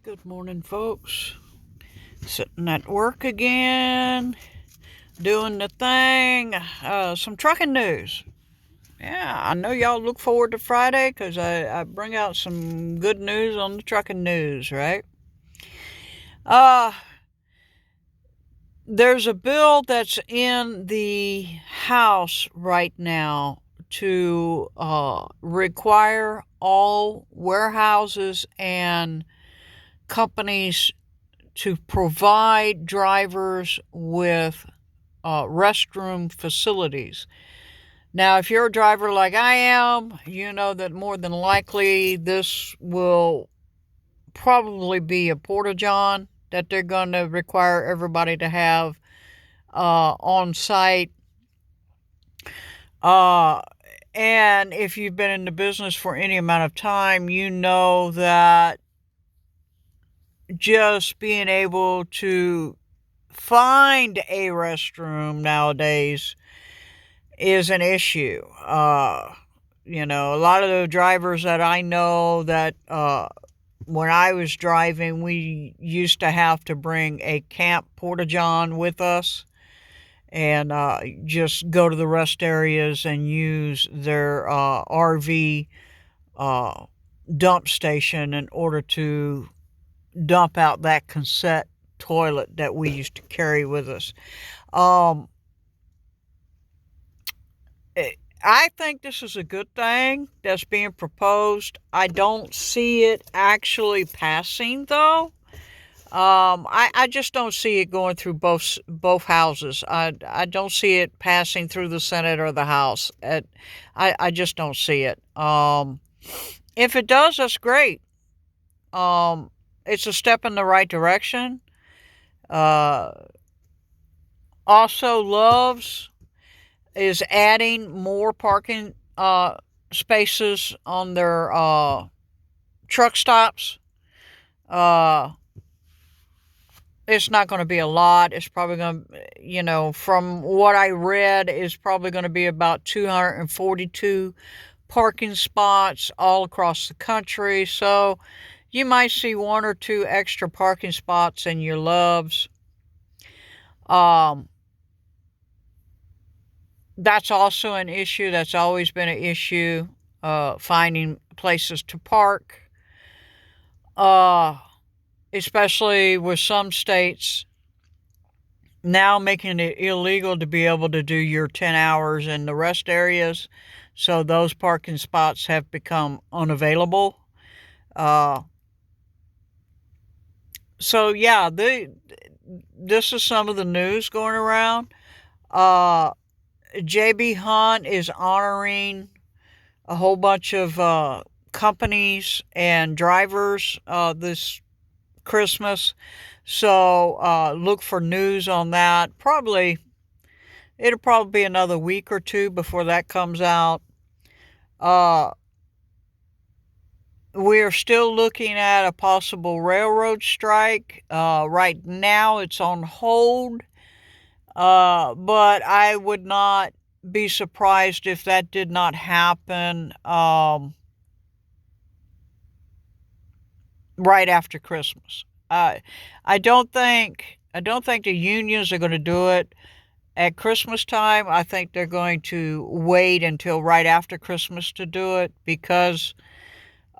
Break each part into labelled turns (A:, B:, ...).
A: Good morning, folks. Sitting at work again, doing the thing. Some trucking news. Yeah, I know y'all look forward to Friday because I bring out some good news on the trucking news, right? Uh, there's a bill that's in the House right now to require all warehouses and companies to provide drivers with restroom facilities. Now, if you're a driver like I am, you know that more than likely this will probably be a porta john that they're going to require everybody to have on site. Uh, and if you've been in the business for any amount of time, you know that just being able to find a restroom nowadays is an issue. A lot of the drivers that I know that when I was driving, we used to have to bring a camp porta john with us and just go to the rest areas and use their RV dump station in order to dump out that cassette toilet that we used to carry with us. Um, I think this is a good thing that's being proposed. I don't see it actually passing, though. I just don't see it going through both houses. I don't see it passing through the Senate or the House. I just don't see it. If it does, that's great. It's a step in the right direction. Uh, Also, Loves is adding more parking spaces on their truck stops. Uh, it's not going to be a lot. It's probably going to, from what I read, is probably going to be about 242 parking spots all across the country. So you might see one or two extra parking spots in your Loves. That's also an issue. That's always been an issue, finding places to park, uh, especially with some states now making it illegal to be able to do your 10 hours in the rest areas. So those parking spots have become unavailable. Uh, yeah, this is some of the news going around. J.B. Hunt is honoring a whole bunch of companies and drivers this Christmas. So look for news on that. It'll probably be another week or two before that comes out. We're still looking at a possible railroad strike. Right now it's on hold. But I would not be surprised if that did not happen right after Christmas. I don't think the unions are going to do it at Christmas time. I think they're going to wait until right after Christmas to do it because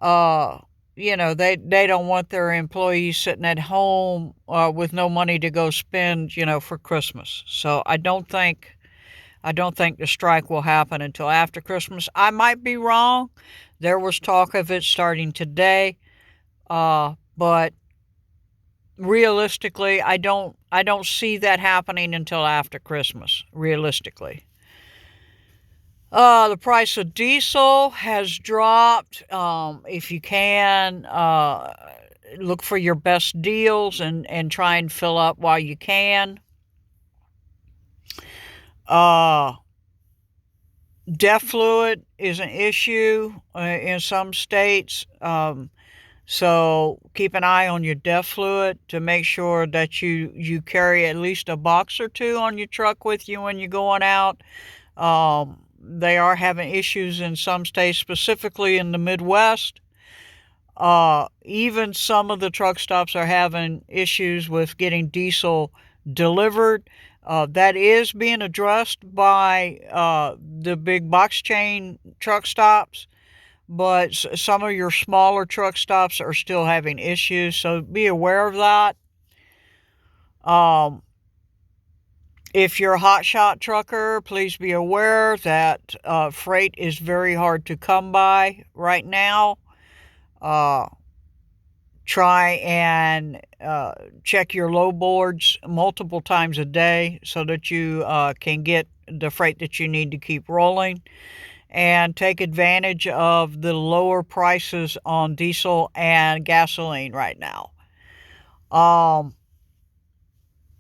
A: they don't want their employees sitting at home with no money to go spend, for Christmas. So I don't think the strike will happen until after Christmas. I might be wrong. There was talk of it starting today, but realistically, I don't see that happening until after Christmas. Realistically, the price of diesel has dropped. If you can, look for your best deals and try and fill up while you can. DEF fluid is an issue in some states. So keep an eye on your DEF fluid to make sure that you carry at least a box or two on your truck with you when you're going out. They are having issues in some states, specifically in the Midwest. Even some of the truck stops are having issues with getting diesel delivered. That is being addressed by the big box chain truck stops, but some of your smaller truck stops are still having issues, so be aware of that. If you're a hotshot trucker, please be aware that freight is very hard to come by right now. Try and check your load boards multiple times a day so that you can get the freight that you need to keep rolling, and take advantage of the lower prices on diesel and gasoline right now.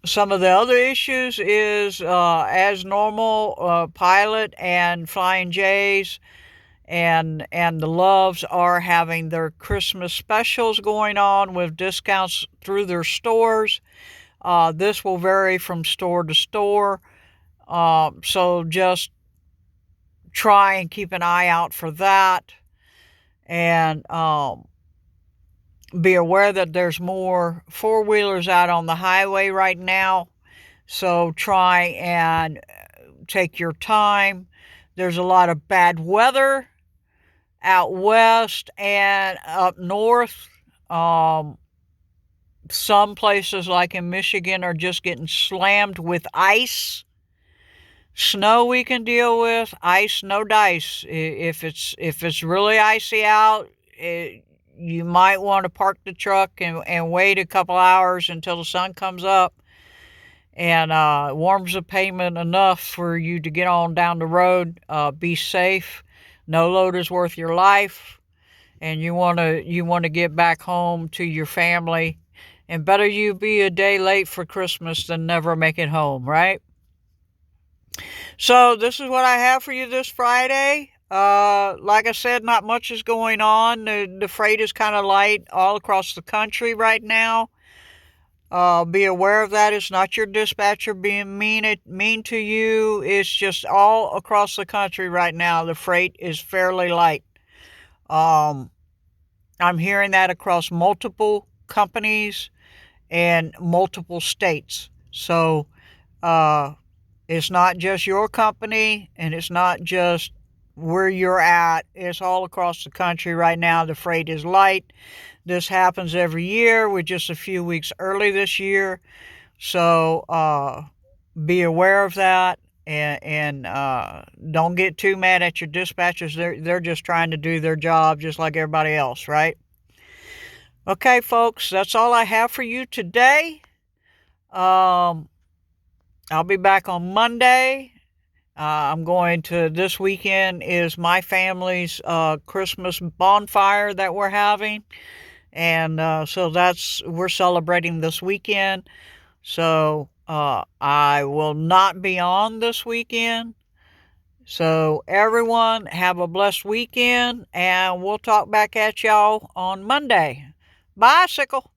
A: Some of the other issues is, as normal, Pilot and Flying J's and the Loves are having their Christmas specials going on with discounts through their stores. This will vary from store to store, so just try and keep an eye out for that, and be aware that there's more four-wheelers out on the highway right now, so try and take your time. There's a lot of bad weather out west and up north. Some places like in Michigan are just getting slammed with ice. Snow we can deal with. Ice, no dice. If it's really icy out, you might want to park the truck and wait a couple hours until the sun comes up and warms the pavement enough for you to get on down the road. Be safe. No load is worth your life, and you want to get back home to your family. And better you be a day late for Christmas than never make it home, right? So this is what I have for you this Friday. Like I said, not much is going on. The freight is kind of light all across the country right now. Be aware of that. It's not your dispatcher being mean to you. It's just all across the country right now. The freight is fairly light. I'm hearing that across multiple companies and multiple states. So, it's not just your company, and it's not just where you're at. It's all across the country right now. The freight is light. This happens every year. We're just a few weeks early this year. So be aware of that, and don't get too mad at your dispatchers. They're just trying to do their job just like everybody else, right? Okay, folks, that's all I have for you today. I'll be back on Monday. This weekend is my family's Christmas bonfire that we're having. And so we're celebrating this weekend. So I will not be on this weekend. So everyone have a blessed weekend, and we'll talk back at y'all on Monday. Bicycle.